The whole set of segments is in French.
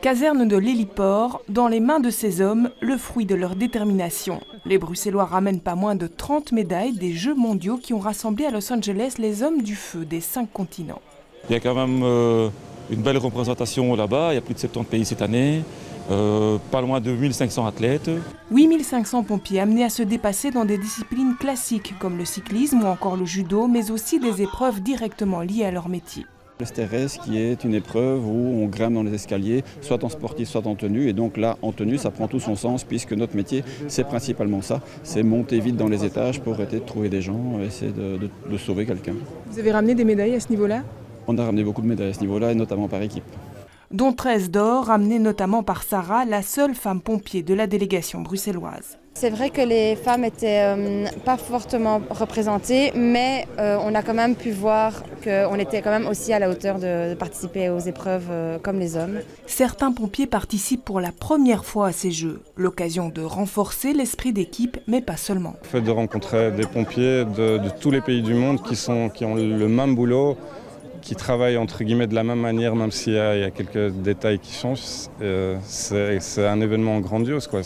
Caserne de l'héliport, dans les mains de ces hommes, le fruit de leur détermination. Les Bruxellois ramènent pas moins de 30 médailles des Jeux mondiaux qui ont rassemblé à Los Angeles les hommes du feu des 5 continents. Il y a quand même une belle représentation là-bas, il y a plus de 70 pays cette année, pas loin de 1500 athlètes. 8500 pompiers amenés à se dépasser dans des disciplines classiques comme le cyclisme ou encore le judo, mais aussi des épreuves directement liées à leur métier. Le stérès qui est une épreuve où on grimpe dans les escaliers, soit en sportif, soit en tenue. Et donc là, en tenue, ça prend tout son sens puisque notre métier, c'est principalement ça. C'est monter vite dans les étages pour essayer de trouver des gens, essayer de sauver quelqu'un. Vous avez ramené des médailles à ce niveau-là ? On a ramené beaucoup de médailles à ce niveau-là, et notamment par équipe. Dont 13 d'or, ramenées notamment par Sarah, la seule femme pompier de la délégation bruxelloise. C'est vrai que les femmes n'étaient pas fortement représentées, mais on a quand même pu voir qu'on était quand même aussi à la hauteur de participer aux épreuves comme les hommes. Certains pompiers participent pour la première fois à ces Jeux. L'occasion de renforcer l'esprit d'équipe, mais pas seulement. Le fait de rencontrer des pompiers de tous les pays du monde qui ont le même boulot, qui travaillent entre guillemets de la même manière, même s'il y a quelques détails qui changent, c'est un événement grandiose, quoi.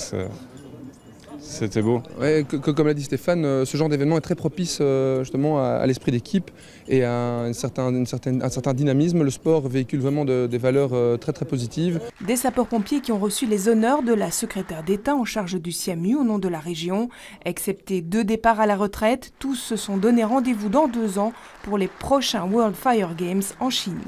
C'était beau. Ouais, comme l'a dit Stéphane, ce genre d'événement est très propice justement à l'esprit d'équipe et à un certain dynamisme. Le sport véhicule vraiment des valeurs très positives. Des sapeurs-pompiers qui ont reçu les honneurs de la secrétaire d'État en charge du SIAMU au nom de la région. Excepté 2 départs à la retraite, tous se sont donné rendez-vous dans 2 ans pour les prochains World Fire Games en Chine.